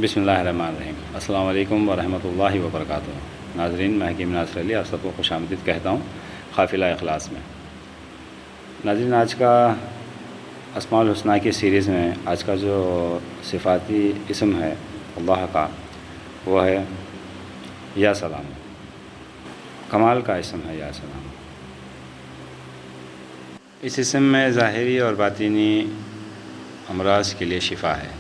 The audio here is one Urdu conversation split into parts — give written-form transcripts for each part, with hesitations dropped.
بسم اللہ الرحمن الرحیم۔ السلام علیکم ورحمۃ اللہ وبرکاتہ۔ ناظرین، میں حکیم ناصر علی آپ سب کو خوش آمدید کہتا ہوں قافلہ اخلاص میں۔ ناظرین، آج کا اسماء الحسنہ کی سیریز میں آج کا جو صفاتی اسم ہے اللہ کا، وہ ہے یا سلام۔ کمال کا اسم ہے یا سلام۔ اس اسم میں ظاہری اور باطنی امراض کے لیے شفا ہے،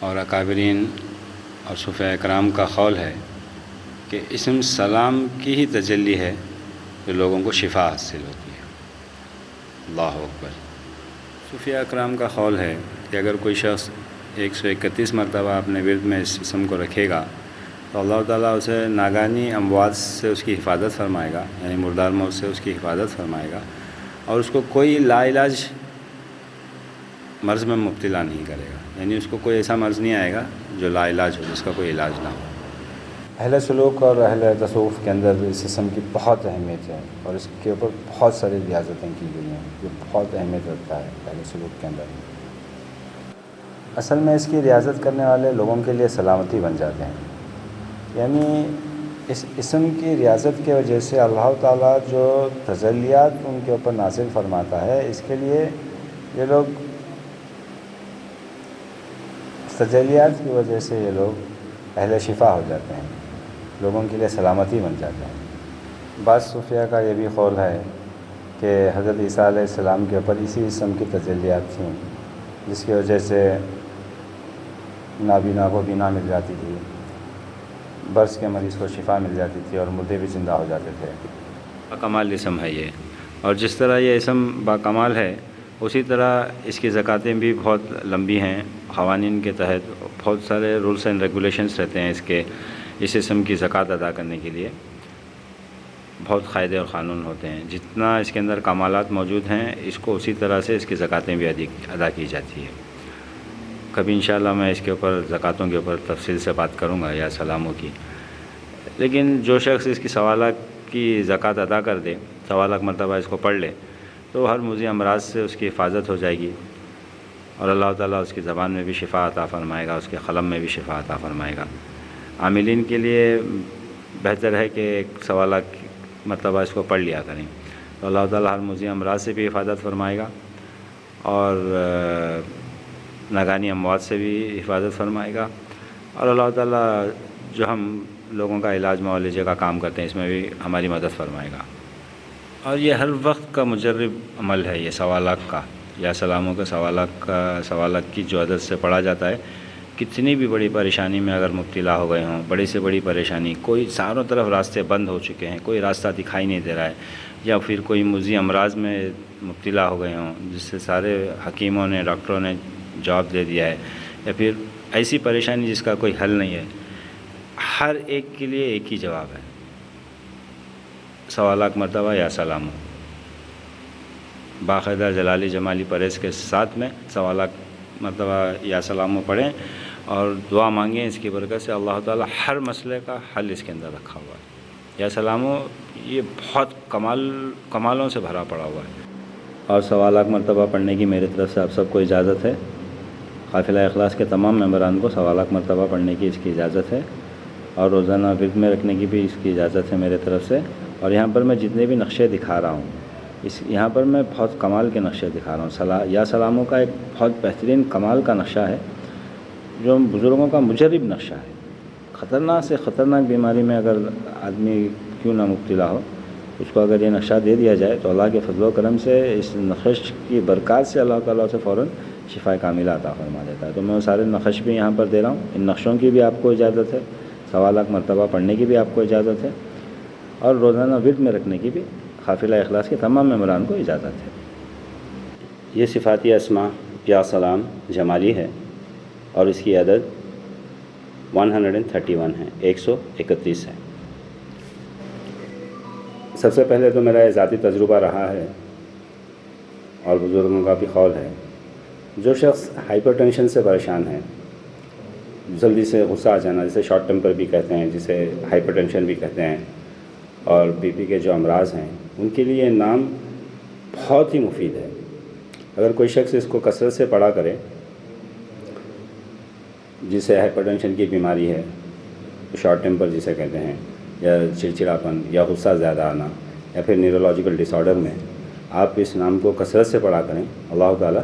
اور اکابرین اور صوفیاء اکرام کا قول ہے کہ اسم سلام کی ہی تجلی ہے جو لوگوں کو شفا حاصل ہوتی ہے۔ اللہ اکبر۔ صوفیاء اکرام کا قول ہے کہ اگر کوئی شخص 131 مرتبہ اپنے ورد میں اس اسم کو رکھے گا تو اللہ تعالیٰ اسے ناگانی اموات سے اس کی حفاظت فرمائے گا، یعنی مردار موت سے اس کی حفاظت فرمائے گا، اور اس کو کوئی لا علاج مرض میں مبتلا نہیں کرے گا، یعنی اس کو کوئی ایسا مرض نہیں آئے گا جو لا علاج ہو، جس کا کوئی علاج نہ ہو۔ اہل سلوک اور اہل تصوف کے اندر اس اسم کی بہت اہمیت ہے، اور اس کے اوپر بہت ساری ریاضتیں کی گئی ہیں جو بہت اہمیت رکھتا ہے اہل سلوک کے اندر۔ اصل میں اس کی ریاضت کرنے والے لوگوں کے لیے سلامتی بن جاتے ہیں، یعنی اس اسم کی ریاضت کی وجہ سے اللہ تعالیٰ جو تجلیات ان کے اوپر نازل فرماتا ہے، اس کے لیے یہ لوگ تجلیات کی وجہ سے یہ لوگ اہل شفا ہو جاتے ہیں، لوگوں کے لیے سلامتی بن جاتے ہیں۔ بعض صوفیاء کا یہ بھی قول ہے کہ حضرت عیسیٰ علیہ السلام کے اوپر اسی اسم کی تجلیات تھیں، جس کی وجہ سے نابینا کو بینا مل جاتی تھی، برس کے مریض کو شفا مل جاتی تھی، اور مردے بھی زندہ ہو جاتے تھے۔ باکمال اسم ہے یہ، اور جس طرح یہ اسم باکمال ہے اسی طرح اس کی زکاتیں بھی بہت لمبی ہیں۔ قوانین کے تحت بہت سارے رولس اینڈ ریگولیشنس رہتے ہیں اس اسم کی زکوٰۃ ادا کرنے کے لیے، بہت قاعدے اور قانون ہوتے ہیں۔ جتنا اس کے اندر کمالات موجود ہیں، اس کو اسی طرح سے اس کی زکاتیں بھی ادا کی جاتی ہے۔ کبھی انشاءاللہ میں اس کے اوپر زکاتوں کے اوپر تفصیل سے بات کروں گا یا سلاموں کی۔ لیکن جو شخص اس کی 1.25 لاکھ کی زکوٰۃ ادا کر دے، 1.25 لاکھ مرتبہ اس کو پڑھ لے، تو ہر موذی امراض سے اس کی حفاظت ہو جائے گی، اور اللہ تعالیٰ اس کی زبان میں بھی شفا عطا فرمائے گا، اس کے قلم میں بھی شفا عطا فرمائے گا۔ عاملین کے لیے بہتر ہے کہ 1.25 لاکھ مرتبہ اس کو پڑھ لیا کریں، تو اللہ تعالیٰ ہر موذی امراض سے بھی حفاظت فرمائے گا، اور ناگانی اموات سے بھی حفاظت فرمائے گا، اور اللہ تعالیٰ جو ہم لوگوں کا علاج معالجے کا کام کرتے ہیں، اس میں بھی ہماری مدد فرمائے گا۔ اور یہ ہر وقت کا مجرب عمل ہے، یہ 1.25 لاکھ کا یا سلاموں کا 1.25 لاکھ کی جو عدد سے پڑھا جاتا ہے۔ کتنی بھی بڑی پریشانی میں اگر مبتلا ہو گئے ہوں، بڑی سے بڑی پریشانی، کوئی چاروں طرف راستے بند ہو چکے ہیں، کوئی راستہ دکھائی نہیں دے رہا ہے، یا پھر کوئی موذی امراض میں مبتلا ہو گئے ہوں جس سے سارے حکیموں نے، ڈاکٹروں نے جواب دے دیا ہے، یا پھر ایسی پریشانی جس کا کوئی حل نہیں ہے، ہر ایک کے لیے ایک ہی جواب ہے، 1.25 لاکھ مرتبہ یا سلام، باقاعدہ جلالی جمالی پرہیز کے ساتھ میں 1.25 لاکھ مرتبہ یا سلام پڑھیں، اور دعا مانگیں اس کی برکت سے۔ اللہ تعالیٰ ہر مسئلے کا حل اس کے اندر رکھا ہوا ہے۔ یا سلاموں یہ بہت کمالوں سے بھرا پڑا ہوا ہے، اور 1.25 لاکھ مرتبہ پڑھنے کی میری طرف سے آپ سب کو اجازت ہے۔ قافلہ اخلاص کے تمام ممبران کو 1.25 لاکھ مرتبہ پڑھنے کی اس کی اجازت ہے، اور روزانہ ورد میں رکھنے کی بھی اس کی اجازت ہے میرے طرف سے۔ اور یہاں پر میں جتنے بھی نقشے دکھا رہا ہوں، یہاں پر میں بہت کمال کے نقشے دکھا رہا ہوں۔ یا سلاموں کا ایک بہت بہترین کمال کا نقشہ ہے، جو بزرگوں کا مجرب نقشہ ہے۔ خطرناک سے خطرناک بیماری میں اگر آدمی کیوں نہ مبتلا ہو، اس کو اگر یہ نقشہ دے دیا جائے تو اللہ کے فضل و کرم سے، اس نقش کی برکات سے اللہ تعالیٰ سے فوراً شفا کاملہ عطا فرما دیتا ہے۔ تو میں وہ سارے نقش بھی یہاں پر دے رہا ہوں۔ ان نقشوں کی بھی آپ کو اجازت ہے، 1.25 لاکھ مرتبہ پڑھنے کی بھی آپ کو اجازت ہے، اور روزانہ ورد میں رکھنے کی بھی قافلہ اخلاص کے تمام ممبران کو اجازت ہے۔ یہ صفاتی اسماء یا سلام جمالی ہے، اور اس کی عدد 131 ہے، 131 ہے۔ سب سے پہلے تو میرا یہ ذاتی تجربہ رہا ہے، اور بزرگوں کا بھی قول ہے، جو شخص ہائپر ٹینشن سے پریشان ہے، جلدی سے غصہ آ جانا، جسے شارٹ ٹیمپر بھی کہتے ہیں، جسے ہائپر ٹینشن بھی کہتے ہیں، اور بی پی کے جو امراض ہیں، ان کے لیے یہ نام بہت ہی مفید ہے۔ اگر کوئی شخص اس کو کثرت سے پڑھا کرے جسے ہائپر ٹینشن کی بیماری ہے، شارٹ ٹیمپر جسے کہتے ہیں، یا چڑچڑاپن یا غصہ زیادہ آنا، یا پھر نیورولوجیکل ڈس آرڈر میں آپ اس نام کو کثرت سے پڑھا کریں، اللہ تعالیٰ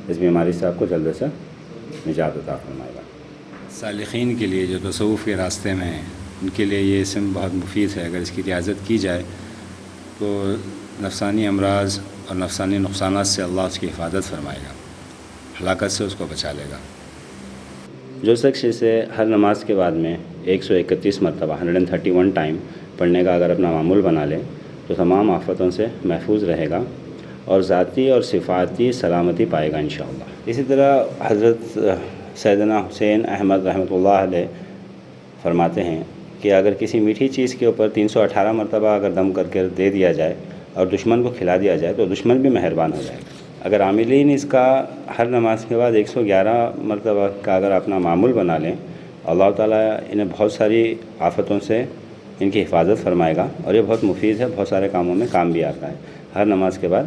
اس بیماری سے آپ کو جلد سے نجات عطا فرمائے گا۔ سالخین کے لیے جو تصوف کے راستے میں ہیں ان کے لیے یہ اسم بہت مفید ہے، اگر اس کی ریاضت کی جائے تو نفسانی امراض اور نفسانی نقصانات سے اللہ اس کی حفاظت فرمائے گا، ہلاکت سے اس کو بچا لے گا۔ جو شخص اسے ہر نماز کے بعد میں 131 مرتبہ 131 ٹائم پڑھنے کا اگر اپنا معمول بنا لے تو تمام آفتوں سے محفوظ رہے گا اور ذاتی اور صفاتی سلامتی پائے گا انشاءاللہ۔ اسی طرح حضرت سیدنا حسین احمد رحمۃ اللہ علیہ فرماتے ہیں کہ اگر کسی میٹھی چیز کے اوپر 318 مرتبہ اگر دم کر کے دے دیا جائے اور دشمن کو کھلا دیا جائے تو دشمن بھی مہربان ہو جائے گا۔ اگر عاملین اس کا ہر نماز کے بعد 111 مرتبہ کا اگر اپنا معمول بنا لیں، اللہ تعالیٰ انہیں بہت ساری آفتوں سے ان کی حفاظت فرمائے گا، اور یہ بہت مفید ہے، بہت سارے کاموں میں کام بھی آتا ہے۔ ہر نماز کے بعد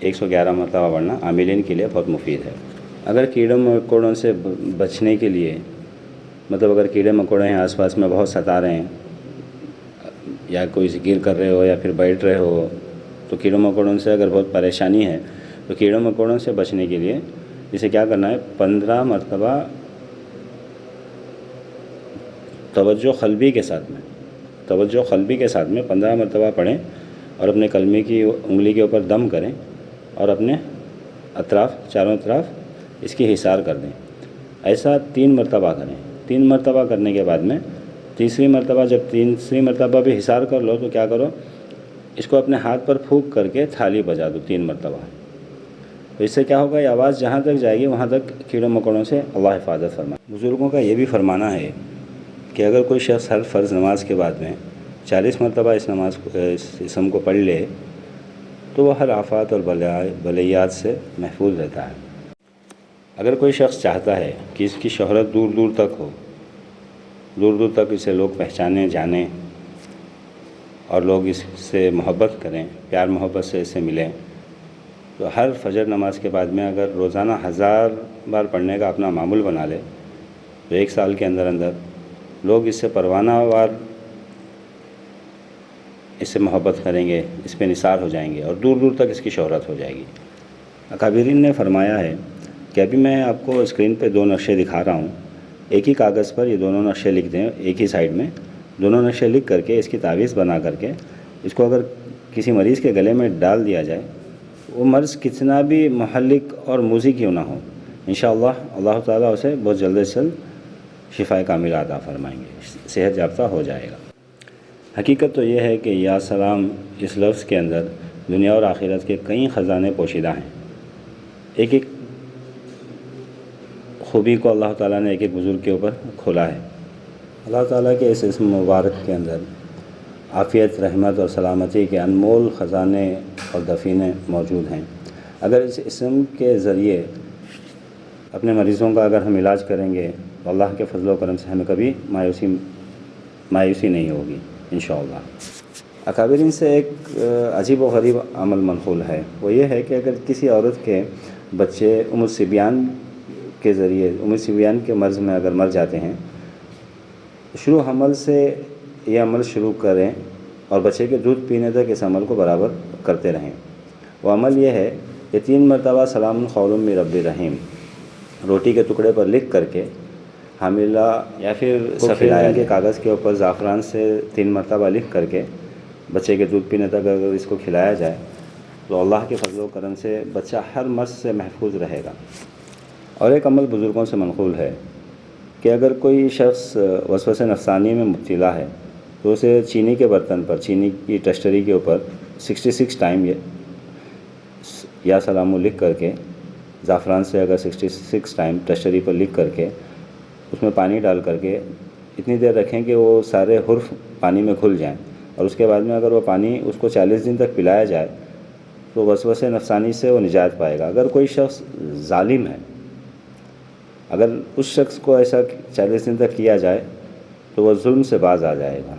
111 مرتبہ پڑھنا عاملین کے لیے بہت مفید ہے۔ اگر کیڑوں مکوڑوں سے بچنے کے لیے، مطلب اگر کیڑے مکوڑے ہیں آس پاس میں بہت ستا رہے ہیں، یا کوئی ذکر کر رہے ہو یا پھر بیٹھ رہے ہو، تو کیڑوں مکوڑوں سے اگر بہت پریشانی ہے تو کیڑوں مکوڑوں سے بچنے کے لیے اسے کیا کرنا ہے، 15 مرتبہ توجہ قلبی کے ساتھ میں 15 مرتبہ پڑھیں اور اپنے کلمے کی انگلی کے اوپر دم کریں اور اپنے اطراف، چاروں طرف اس کی حصار کر دیں۔ ایسا 3 مرتبہ کریں۔ 3 مرتبہ کرنے کے بعد میں تیسری مرتبہ بھی حصار کر لو تو کیا کرو، اس کو اپنے ہاتھ پر پھونک کر کے تھالی بجا دو 3 مرتبہ۔ تو اس سے کیا ہوگا، یہ آواز جہاں تک جائے گی وہاں تک کیڑوں مکوڑوں سے اللہ حفاظت فرمائے۔ بزرگوں کا یہ بھی فرمانا ہے کہ اگر کوئی شخص ہر فرض نماز کے بعد میں 40 مرتبہ اس اسم کو پڑھ لے تو وہ ہر آفات اور بلیات سے محفوظ رہتا ہے۔ اگر کوئی شخص چاہتا ہے کہ اس کی شہرت دور دور تک ہو، دور دور تک اسے لوگ پہچانیں، جانیں اور لوگ اس سے محبت کریں، پیار محبت سے اسے ملیں، تو ہر فجر نماز کے بعد میں اگر روزانہ 1000 بار پڑھنے کا اپنا معمول بنا لے تو 1 سال کے اندر لوگ اس سے پروانہ وار اس سے محبت کریں گے، اس پہ نثار ہو جائیں گے اور دور دور تک اس کی شہرت ہو جائے گی۔ اکابرین نے فرمایا ہے کہ ابھی میں آپ کو اسکرین پہ 2 نقشے دکھا رہا ہوں، ایک ہی کاغذ پر یہ دونوں نقشے لکھ دیں، ایک ہی سائڈ میں دونوں نقشے لکھ کر کے اس کی تعویذ بنا کر کے اس کو اگر کسی مریض کے گلے میں ڈال دیا جائے، وہ مرض کتنا بھی محلق اور موذی کیوں نہ ہو، انشاءاللہ اللہ تعالیٰ اسے بہت جلد سے جلد شفا کاملہ عطا فرمائیں گے، صحت یافتہ ہو جائے گا۔ حقیقت تو یہ ہے کہ یا سلام اس لفظ کے اندر دنیا اور آخرت کے کئی خزانے پوشیدہ ہیں۔ ایک ایک خوبی کو اللہ تعالیٰ نے ایک ایک بزرگ کے اوپر کھولا ہے۔ اللہ تعالیٰ کے اس اسم مبارک کے اندر عافیت، رحمت اور سلامتی کے انمول خزانے اور دفینے موجود ہیں۔ اگر اس اسم کے ذریعے اپنے مریضوں کا اگر ہم علاج کریں گے تو اللہ کے فضل و کرم سے ہمیں کبھی مایوسی نہیں ہوگی انشاءاللہ۔ اکابرین سے ایک عجیب و غریب عمل منقول ہے، وہ یہ ہے کہ اگر کسی عورت کے بچے ام الصبیان کے ذریعے ام الصبیان کے مرض میں اگر مر جاتے ہیں، شروع حمل سے یہ عمل شروع کریں اور بچے کے دودھ پینے تک اس عمل کو برابر کرتے رہیں۔ وہ عمل یہ ہے کہ 3 مرتبہ سلام قول من رب رحیم روٹی کے ٹکڑے پر لکھ کر کے حاملہ یا پھر سفید رنگ کے کاغذ کے اوپر زعفران سے 3 مرتبہ لکھ کر کے بچے کے دودھ پینے تک اگر اس کو کھلایا جائے تو اللہ کے فضل و کرم سے بچہ ہر مرض سے محفوظ رہے گا۔ اور ایک عمل بزرگوں سے منقول ہے کہ اگر کوئی شخص وسوسہ نفسانی میں مبتلا ہے تو اسے چینی کے برتن پر، چینی کی ٹسٹری کے اوپر 66 ٹائم یا سلامو لکھ کر کے، زعفران سے اگر 66 ٹائم ٹسٹری پر لکھ کر کے اس میں پانی ڈال کر کے اتنی دیر رکھیں کہ وہ سارے حرف پانی میں کھل جائیں، اور اس کے بعد میں اگر وہ پانی اس کو 40 دن تک پلایا جائے تو وسوسہ نفسانی سے وہ نجات پائے گا۔ اگر کوئی شخص ظالم ہے، اگر اس شخص کو ایسا 40 دن تک کیا جائے تو وہ ظلم سے باز آ جائے گا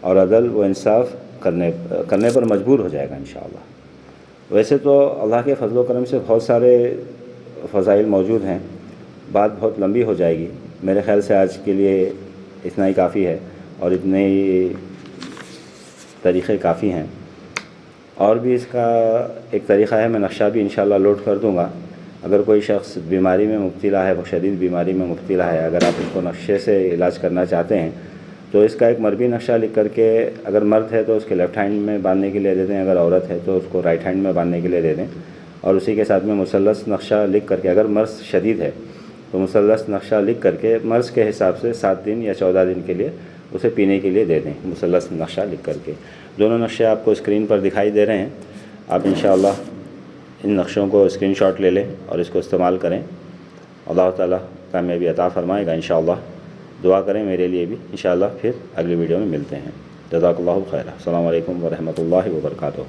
اور عدل و انصاف کرنے پر مجبور ہو جائے گا انشاءاللہ۔ ویسے تو اللہ کے فضل و کرم سے بہت سارے فضائل موجود ہیں، بات بہت لمبی ہو جائے گی، میرے خیال سے آج کے لیے اتنا ہی کافی ہے، اور اتنے ہی طریقے کافی ہیں۔ اور بھی اس کا ایک طریقہ ہے، میں نقشہ بھی انشاءاللہ لوڈ کر دوں گا۔ اگر کوئی شخص بیماری میں مبتلا ہے، وہ شدید بیماری میں مبتلا ہے، اگر آپ اس کو نقشے سے علاج کرنا چاہتے ہیں تو اس کا ایک مربی نقشہ لکھ کر کے، اگر مرد ہے تو اس کے لیفٹ ہینڈ میں باندھنے کے لیے دے دیں، اگر عورت ہے تو اس کو رائٹ ہینڈ میں باندھنے کے لیے دے دیں، اور اسی کے ساتھ میں مثلث نقشہ لکھ کر کے، اگر مرض شدید ہے تو مثلث نقشہ لکھ کر کے مرض کے حساب سے 7 دن یا 14 دن کے لیے اسے پینے کے لیے دے دیں، مثلث نقشہ لکھ کر کے۔ دونوں نقشے آپ کو اسکرین پر دکھائی دے رہے ہیں، آپ انشاءاللہ ان نقشوں کو اسکرین شاٹ لے لیں اور اس کو استعمال کریں۔ اللہ تعالیٰ کامیابی عطا فرمائے گا انشاءاللہ۔ دعا کریں میرے لیے بھی انشاءاللہ۔ پھر اگلی ویڈیو میں ملتے ہیں۔ جزاک اللہ خیر۔ السلام علیکم ورحمۃ اللہ وبرکاتہ۔